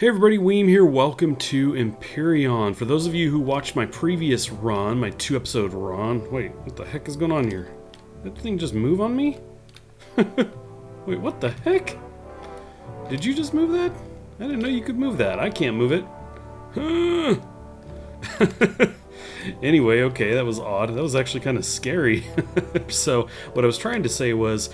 Hey everybody, Weem here. Welcome to Empyrion. For those of you who watched my previous run, my 2-episode run... Wait, what the heck is going on here? Did that thing just move on me? Wait, what the heck? Did you just move that? I didn't know you could move that. I can't move it. Anyway, okay, that was odd. That was actually kind of scary. So, what I was trying to say was,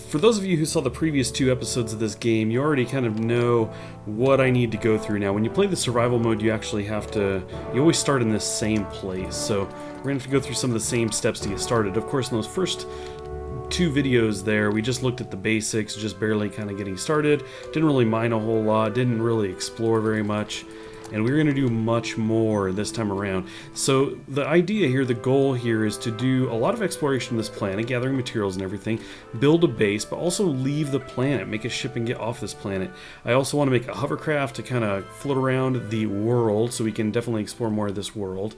for those of you who saw the previous 2 episodes of this game, you already kind of know what I need to go through now. When you play the survival mode, you actually have to, you always start in this same place. So, we're going to have to go through some of the same steps to get started. Of course, in those first 2 videos there, we just looked at the basics, just barely kind of getting started. Didn't really mine a whole lot, didn't really explore very much. And we're going to do much more this time around. So the idea here, the goal here, is to do a lot of exploration of this planet, gathering materials and everything, build a base, but also leave the planet, make a ship and get off this planet. I also want to make a hovercraft to kind of float around the world, so we can definitely explore more of this world.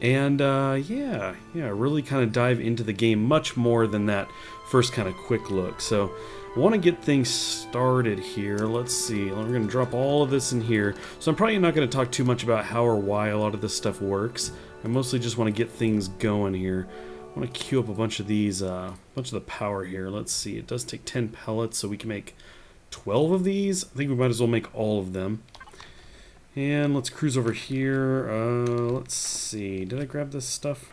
And yeah, really kind of dive into the game much more than that first kind of quick look. So I want to get things started here. Let's see. We're going to drop all of this in here. So I'm probably not going to talk too much about how or why a lot of this stuff works. I mostly just want to get things going here. I want to queue up a bunch of these, bunch of the power here. Let's see. It does take 10 pellets, so we can make 12 of these. I think we might as well make all of them. And let's cruise over here. Let's see. Did I grab this stuff?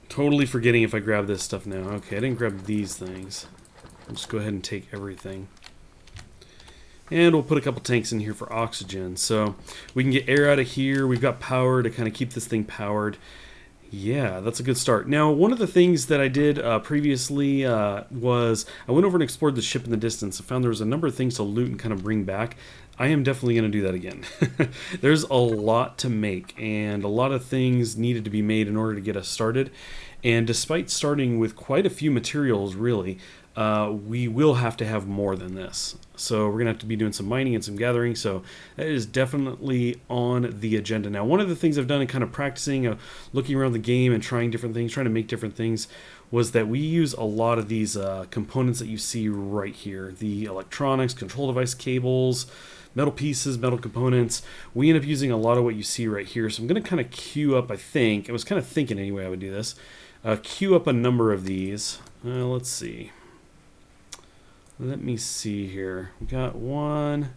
Totally forgetting if I grab this stuff now. Okay, I didn't grab these things. I'll just go ahead and take everything. And we'll put a couple tanks in here for oxygen. So we can get air out of here. We've got power to kind of keep this thing powered. Yeah, that's a good start. Now, one of the things that I did previously was I went over and explored the ship in the distance. I found there was a number of things to loot and kind of bring back. I am definitely going to do that again. There's a lot to make, and a lot of things needed to be made in order to get us started. And despite starting with quite a few materials, really, we will have to have more than this. So we're going to have to be doing some mining and some gathering, so that is definitely on the agenda. Now, one of the things I've done in kind of practicing, looking around the game and trying different things, trying to make different things, was that we use a lot of these components that you see right here. The electronics, control device cables, metal pieces, metal components. We end up using a lot of what you see right here. So I'm going to kind of queue up, I think. I was kind of thinking anyway I would do this. Queue up a number of these. Let's see. Let me see here. We got 1,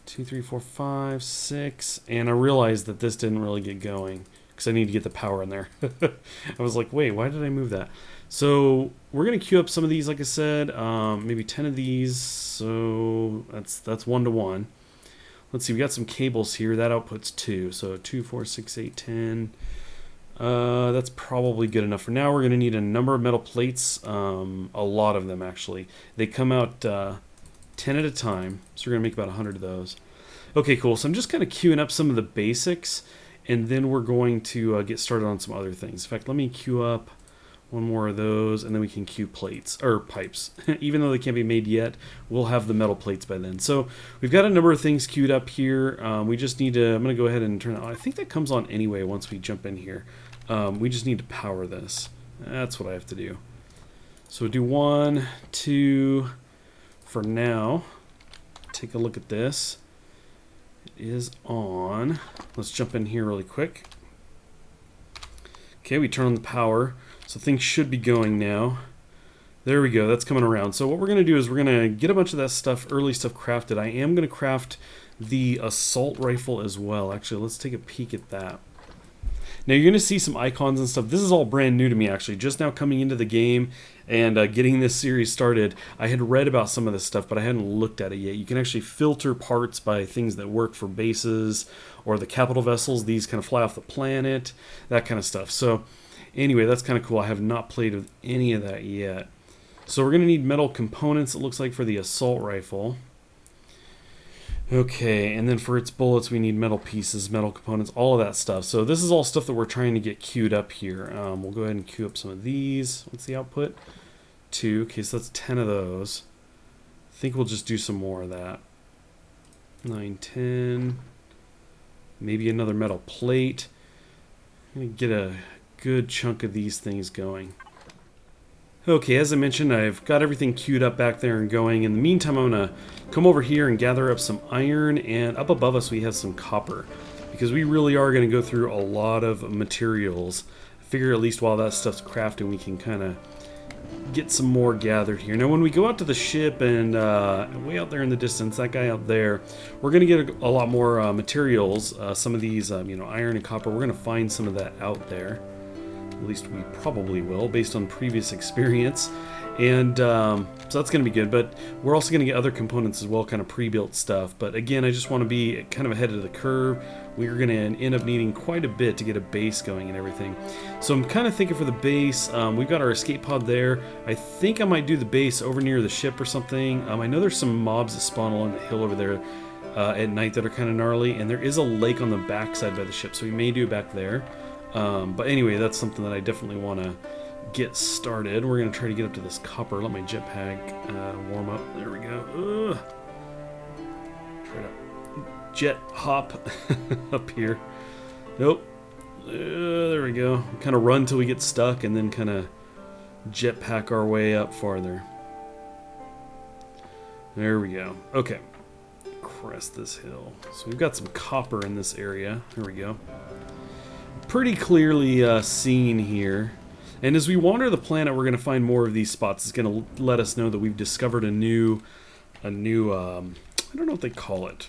2, 3, 4, 5, 6. And I realized that this didn't really get going because I need to get the power in there. I was like, wait, why did I move that? So we're going to queue up some of these, like I said, maybe 10 of these. So that's 1 to 1. Let's see, we got some cables here. That outputs 2. So 2, 4, 6, 8, 10. That's probably good enough for now. We're going to need a number of metal plates, a lot of them actually. They come out 10 at a time, so we're going to make about 100 of those. Okay, cool. So I'm just kind of queuing up some of the basics, and then we're going to get started on some other things. In fact, let me queue up 1 more of those, and then we can queue plates, or pipes. Even though they can't be made yet, we'll have the metal plates by then. So we've got a number of things queued up here. We just need to, I'm going to go ahead and turn it on. I think that comes on anyway once we jump in here. We just need to power this. That's what I have to do. So do 1, 2, for now. Take a look at this. It is on. Let's jump in here really quick. Okay, we turn on the power. So things should be going now. There we go, that's coming around. So what we're going to do is we're going to get a bunch of that stuff, early stuff crafted. I am going to craft the assault rifle as well. Actually, let's take a peek at that. Now you're going to see some icons and stuff. This is all brand new to me actually. Just now coming into the game and getting this series started, I had read about some of this stuff, but I hadn't looked at it yet. You can actually filter parts by things that work for bases or the capital vessels. These kind of fly off the planet, that kind of stuff. So anyway, that's kind of cool. I have not played with any of that yet. So we're going to need metal components, it looks like, for the assault rifle. Okay, and then for its bullets, we need metal pieces, metal components, all of that stuff. So this is all stuff that we're trying to get queued up here. We'll go ahead and queue up some of these. What's the output? 2. Okay, so that's 10 of those. I think we'll just do some more of that. 9, 10. Maybe another metal plate. I'm going to get a good chunk of these things going. Okay, as I mentioned, I've got everything queued up back there and going. In the meantime, I'm going to come over here and gather up some iron, and up above us we have some copper, because we really are going to go through a lot of materials. I figure at least while that stuff's crafting, we can kind of get some more gathered here. Now, when we go out to the ship and way out there in the distance, that guy out there, we're going to get a lot more materials. Some of these, iron and copper, we're going to find some of that out there. At least we probably will, based on previous experience. And so that's going to be good, but we're also going to get other components as well, kind of pre-built stuff. But again, I just want to be kind of ahead of the curve. We're going to end up needing quite a bit to get a base going and everything. So I'm kind of thinking for the base, we've got our escape pod there. I think I might do the base over near the ship or something. I know there's some mobs that spawn along the hill over there at night that are kind of gnarly, and there is a lake on the backside by the ship, so we may do it back there. But anyway, that's something that I definitely want to get started. We're going to try to get up to this copper. Let my jetpack warm up. There we go. Try to jet hop up here. Nope. There we go. Kind of run till we get stuck and then kind of jetpack our way up farther. There we go. Okay. Crest this hill. So we've got some copper in this area. There we go. Pretty clearly seen here. And as we wander the planet, we're going to find more of these spots. It's going to let us know that we've discovered a new I don't know what they call it.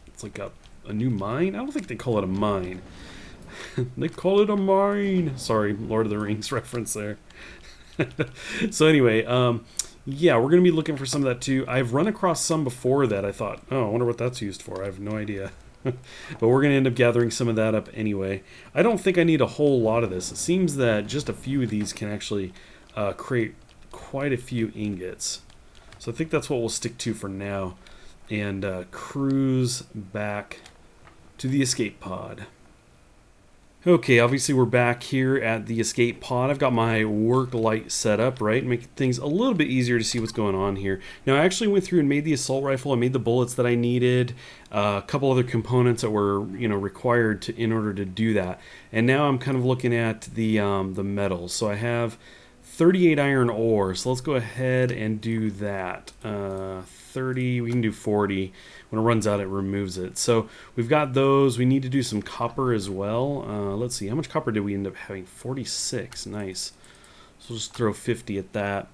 It's like a new mine? I don't think they call it a mine. They call it a mine. Sorry, Lord of the Rings reference there. So anyway, yeah, we're going to be looking for some of that too. I've run across some before that I thought, oh, I wonder what that's used for. I have no idea. But we're going to end up gathering some of that up anyway. I don't think I need a whole lot of this. It seems that just a few of these can actually create quite a few ingots. So I think that's what we'll stick to for now. And cruise back to the escape pod. Okay, obviously we're back here at the escape pod. I've got my work light set up, right? Make things a little bit easier to see what's going on here. Now, I actually went through and made the assault rifle. I made the bullets that I needed, a couple other components that were, required in order to do that. And now I'm kind of looking at the metals. So I have 38 iron ore. So let's go ahead and do that. 30, we can do 40. When it runs out, it removes it. So we've got those. We need to do some copper as well. Let's see, how much copper did we end up having? 46, nice. So we'll just throw 50 at that.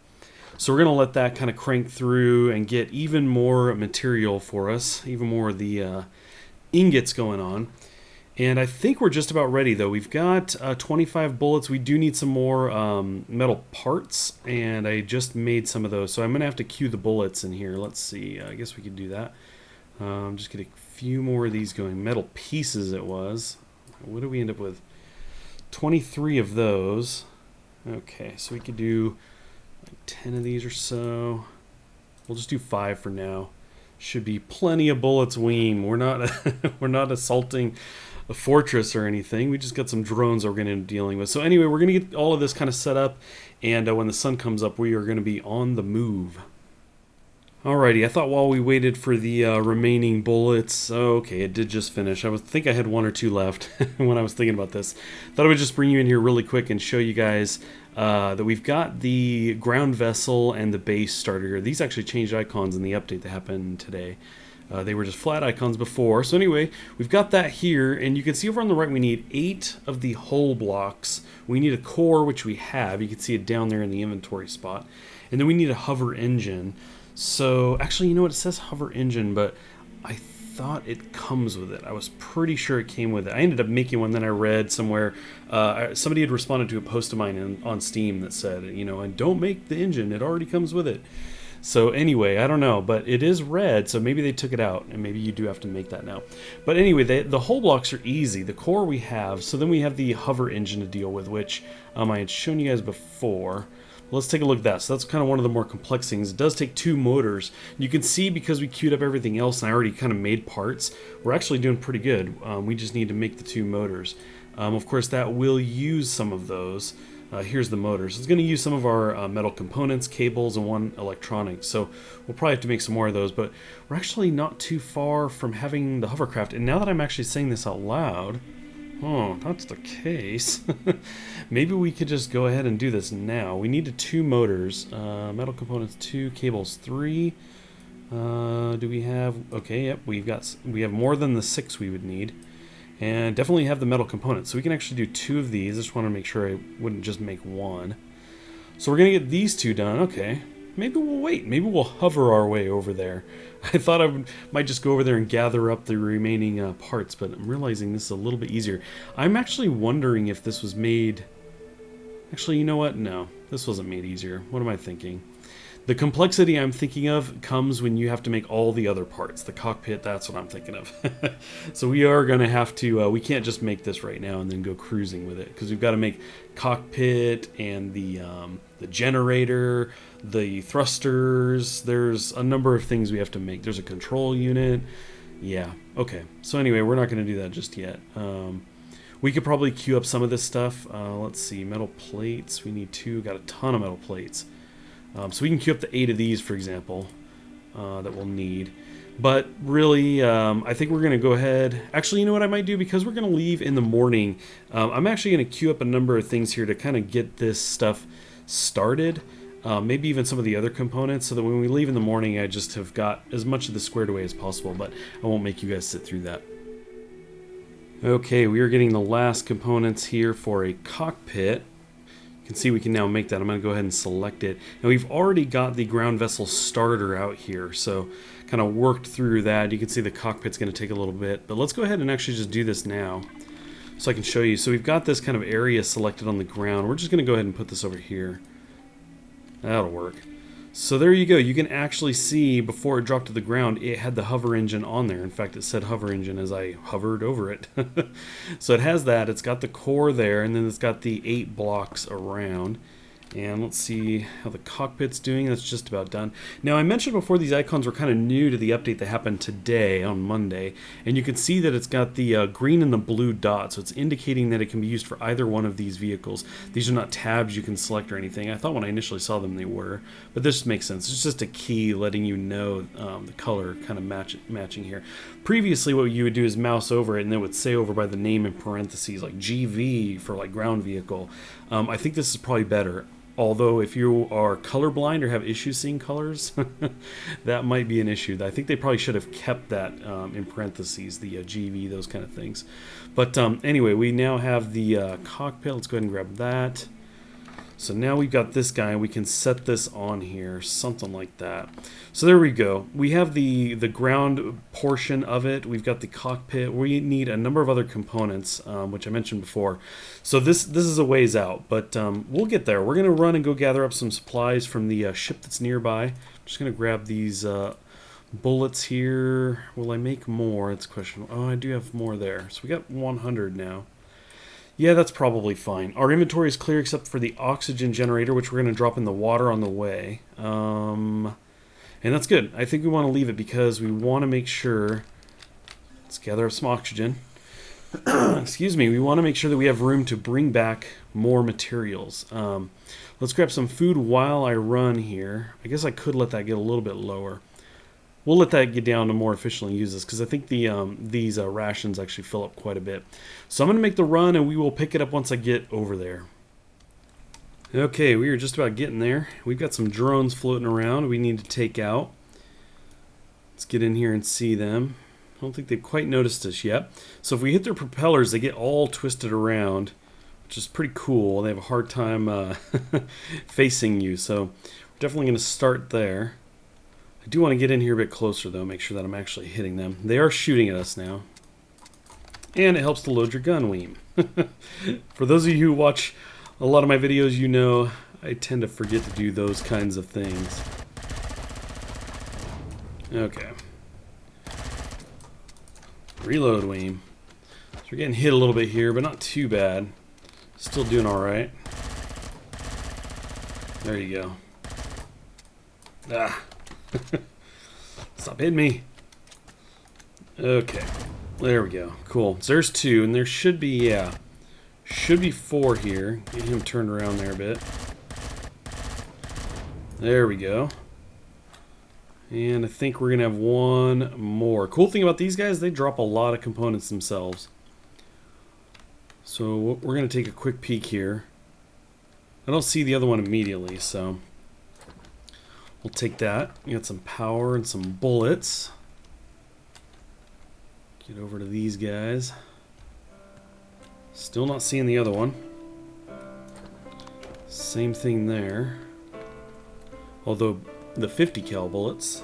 So we're going to let that kind of crank through and get even more material for us, even more of the ingots going on. And I think we're just about ready, though. We've got 25 bullets. We do need some more metal parts, and I just made some of those. So I'm going to have to queue the bullets in here. Let's see. I guess we could do that. Just get a few more of these going. Metal pieces it was. What do we end up with? 23 of those. Okay, so we could do like 10 of these or so. We'll just do 5 for now. Should be plenty of bullets, Weem. We're not we're not assaulting a fortress or anything. We just got some drones that we're going to end up dealing with. So anyway, we're going to get all of this kind of set up, and when the sun comes up, we are going to be on the move. Alrighty, I thought while we waited for the remaining bullets, okay, it did just finish. I think I had 1 or 2 left when I was thinking about this. Thought I would just bring you in here really quick and show you guys that we've got the ground vessel and the base starter here. These actually changed icons in the update that happened today. They were just flat icons before. So anyway, we've got that here, and you can see over on the right we need 8 of the hull blocks. We need a core, which we have. You can see it down there in the inventory spot. And then we need a hover engine. So, actually, you know what? It says hover engine, but I thought it comes with it. I was pretty sure it came with it. I ended up making one, then I read somewhere, somebody had responded to a post of mine on Steam that said, and don't make the engine, it already comes with it. So anyway, I don't know, but it is red, so maybe they took it out, and maybe you do have to make that now. But anyway, the hull blocks are easy. The core we have, so then we have the hover engine to deal with, which I had shown you guys before. Let's take a look at that. So that's kind of one of the more complex things. It does take 2 motors. You can see because we queued up everything else and I already kind of made parts, we're actually doing pretty good. We just need to make the 2 motors. Of course, that will use some of those. Here's the motors. It's going to use some of our metal components, cables, and 1 electronic. So we'll probably have to make some more of those, but we're actually not too far from having the hovercraft. And now that I'm actually saying this out loud, Oh, that's the case. Maybe we could just go ahead and do this now. We need 2 motors. Metal components 2, cables 3. Do we have... Okay, yep, we have more than the 6 we would need. And definitely have the metal components. So we can actually do 2 of these. I just want to make sure I wouldn't just make 1. So we're going to get these 2 done. Okay. Maybe we'll wait. Maybe we'll hover our way over there. I thought might just go over there and gather up the remaining parts, but I'm realizing this is a little bit easier. I'm actually wondering if this was made... Actually, you know what? No, this wasn't made easier. What am I thinking? The complexity I'm thinking of comes when you have to make all the other parts. The cockpit, that's what I'm thinking of. So we are going to have to, we can't just make this right now and then go cruising with it, because we've got to make cockpit and the generator, the thrusters. There's a number of things we have to make. There's a control unit. Yeah, okay. So anyway, we're not going to do that just yet. We could probably queue up some of this stuff. Let's see, metal plates. We need 2. Got a ton of metal plates. So we can queue up the 8 of these, for example, that we'll need. But really, I think we're going to go ahead... Actually, you know what I might do? Because we're going to leave in the morning, I'm actually going to queue up a number of things here to kind of get this stuff started. Maybe even some of the other components, so that when we leave in the morning, I just have got as much of this squared away as possible. But I won't make you guys sit through that. Okay, we are getting the last components here for a cockpit. You can see we can now make that. I'm going to go ahead and select it. And we've already got the ground vessel starter out here, so kind of worked through that. You can see the cockpit's going to take a little bit, but let's go ahead and actually just do this now so I can show you. So we've got this kind of area selected on the ground. We're just going to go ahead and put this over here. That'll work. So there you go. You can actually see before it dropped to the ground, it had the hover engine on there. In fact, it said hover engine as I hovered over it. So it has that. It's got the core there, and then it's got the 8 blocks around. And let's see how the cockpit's doing. That's just about done. Now, I mentioned before these icons were kind of new to the update that happened today on Monday. And you can see that it's got the green and the blue dot. So it's indicating that it can be used for either one of these vehicles. These are not tabs you can select or anything. I thought when I initially saw them they were. But this makes sense. It's just a key letting you know the color kind of matching here. Previously, what you would do is mouse over it and it would say over by the name in parentheses, like GV for like ground vehicle. I think this is probably better. Although if you are colorblind or have issues seeing colors, that might be an issue. I think they probably should have kept that in parentheses, the GV, those kind of things. But anyway, we now have the cockpit. Let's go ahead and grab that. So now we've got this guy. We can set this on here, something like that. So there we go. We have the ground portion of it. We've got the cockpit. We need a number of other components, which I mentioned before. So this is a ways out, but we'll get there. We're going to run and go gather up some supplies from the ship that's nearby. I'm just going to grab these bullets here. Will I make more? It's a question. Oh, I do have more there. So we got 100 now. Yeah, that's probably fine. Our inventory is clear except for the oxygen generator, which we're going to drop in the water on the way. And that's good. I think we want to leave it because we want to make sure... Let's gather up some oxygen. Excuse me. We want to make sure that we have room to bring back more materials. Let's grab some food while I run here. I guess I could let that get a little bit lower. We'll let that get down to more efficiently use this because I think these rations actually fill up quite a bit. So I'm going to make the run and we will pick it up once I get over there. Okay, we are just about getting there. We've got some drones floating around we need to take out. Let's get in here and see them. I don't think they've quite noticed us yet. So if we hit their propellers, they get all twisted around, which is pretty cool. They have a hard time facing you. So we're definitely going to start there. I do want to get in here a bit closer, though, make sure that I'm actually hitting them. They are shooting at us now. And it helps to load your gun, Weem. For those of you who watch a lot of my videos, you know I tend to forget to do those kinds of things. Okay. Reload, Weem. So we're getting hit a little bit here, but not too bad. Still doing alright. There you go. Ah. Stop hitting me. Okay. There we go. Cool. So there's 2, and there should be, yeah. Should be 4 here. Get him turned around there a bit. There we go. And I think we're going to have 1 more. Cool thing about these guys, they drop a lot of components themselves. So we're going to take a quick peek here. I don't see the other one immediately, so we'll take that. We got some power and some bullets. Get over to these guys. Still not seeing the other one. Same thing there. Although the 50 cal bullets.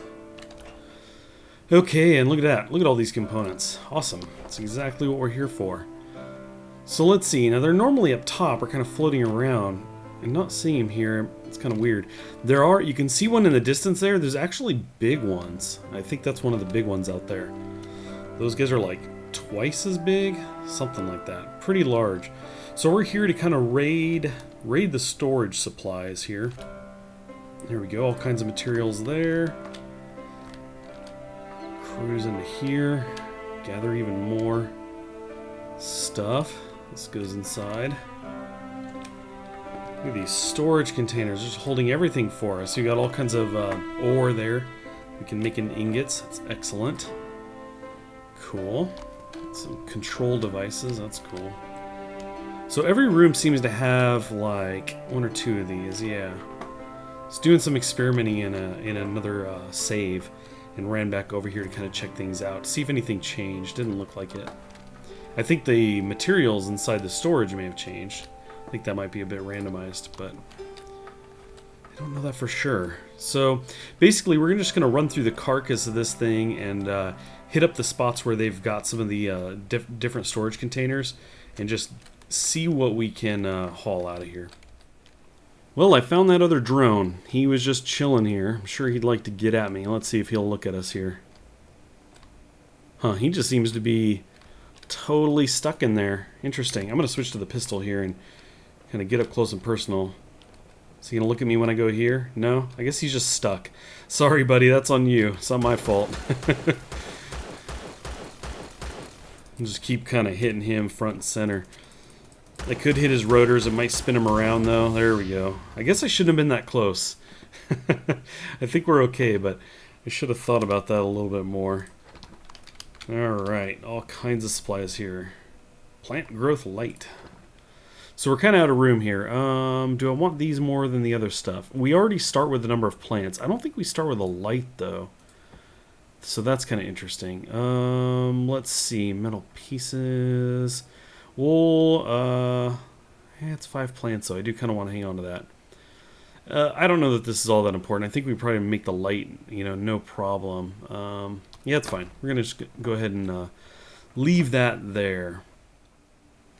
Okay, and look at that. Look at all these components. Awesome. That's exactly what we're here for. So let's see. Now they're normally up top or kind of floating around. I'm not seeing them here. It's kind of weird. There are, you can see one in the distance there. There's actually big ones. I think that's one of the big ones out there. Those guys are like twice as big, something like that. Pretty large. So we're here to kind of raid the storage supplies here. There we go, all kinds of materials there. Cruise into here, gather even more stuff. This goes inside. Look at these storage containers, just holding everything for us. You got all kinds of ore there. We can make in ingots. That's excellent. Cool. Some control devices. That's cool. So every room seems to have like one or two of these. Yeah. It's doing some experimenting in another save, and ran back over here to kind of check things out, see if anything changed. Didn't look like it. I think the materials inside the storage may have changed. I think that might be a bit randomized, but I don't know that for sure. So basically we're just going to run through the carcass of this thing and hit up the spots where they've got some of the different storage containers and just see what we can haul out of here. Well, I found that other drone. He was just chilling here. I'm sure he'd like to get at me. Let's see if he'll look at us here. Huh, he just seems to be totally stuck in there. Interesting. I'm going to switch to the pistol here and kind of get up close and personal. Is he going to look at me when I go here? No? I guess he's just stuck. Sorry, buddy. That's on you. It's not my fault. I'll just keep kind of hitting him front and center. I could hit his rotors. It might spin him around, though. There we go. I guess I shouldn't have been that close. I think we're okay, but I should have thought about that a little bit more. Alright, all kinds of supplies here. Plant growth light. So we're kind of out of room here. Do I want these more than the other stuff? We already start with the number of plants. I don't think we start with a light, though. So that's kind of interesting. Let's see. Metal pieces. Well, it's 5 plants, so I do kind of want to hang on to that. I don't know that this is all that important. I think we probably make the light, no problem. Yeah, it's fine. We're going to just go ahead and leave that there.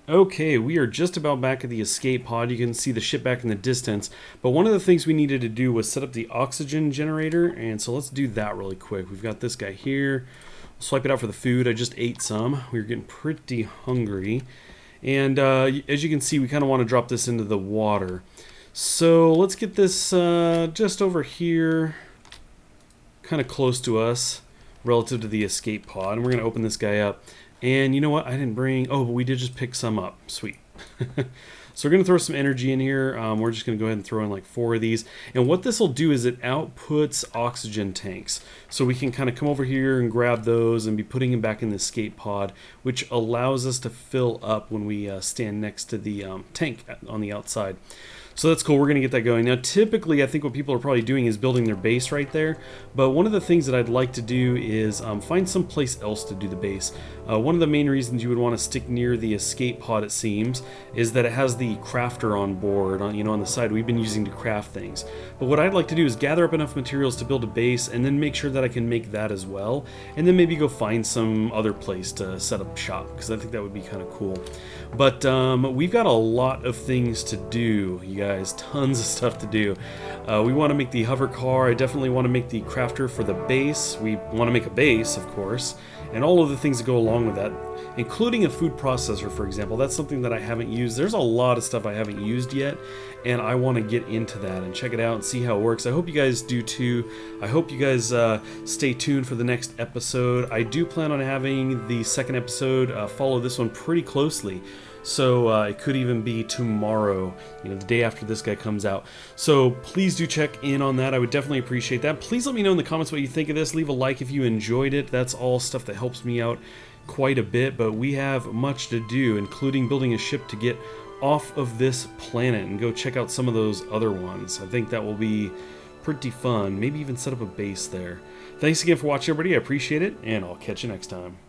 Okay, we are just about back at the escape pod. You can see the ship back in the distance. But one of the things we needed to do was set up the oxygen generator. And so let's do that really quick. We've got this guy here. We'll swipe it out for the food. I just ate some. We were getting pretty hungry. And as you can see, we kind of want to drop this into the water. So let's get this just over here, kind of close to us relative to the escape pod. And we're going to open this guy up. And you know what? I didn't bring... Oh, but we did just pick some up. Sweet. So we're going to throw some energy in here. We're just going to go ahead and throw in like 4 of these. And what this will do is it outputs oxygen tanks. So we can kind of come over here and grab those and be putting them back in the escape pod, which allows us to fill up when we stand next to the tank on the outside. So that's cool. We're going to get that going. Now, typically, I think what people are probably doing is building their base right there. But one of the things that I'd like to do is find some place else to do the base. One of the main reasons you would want to stick near the escape pod, it seems, is that it has the crafter on board, on the side we've been using to craft things. But what I'd like to do is gather up enough materials to build a base and then make sure that I can make that as well. And then maybe go find some other place to set up shop, because I think that would be kind of cool. But we've got a lot of things to do, you guys. Tons of stuff to do. We want to make the hover car. I definitely want to make the crafter for the base. We want to make a base, of course, and all of the things that go along with that, including a food processor, for example. That's something that I haven't used. There's a lot of stuff I haven't used yet, and I want to get into that and check it out and see how it works. I hope you guys do too. I hope you guys stay tuned for the next episode. I do plan on having the second episode follow this one pretty closely. So it could even be tomorrow, you know, the day after this guy comes out. So please do check in on that. I would definitely appreciate that. Please let me know in the comments what you think of this. Leave a like if you enjoyed it. That's all stuff that helps me out quite a bit. But we have much to do, including building a ship to get off of this planet and go check out some of those other ones. I think that will be pretty fun. Maybe even set up a base there. Thanks again for watching, everybody. I appreciate it, and I'll catch you next time.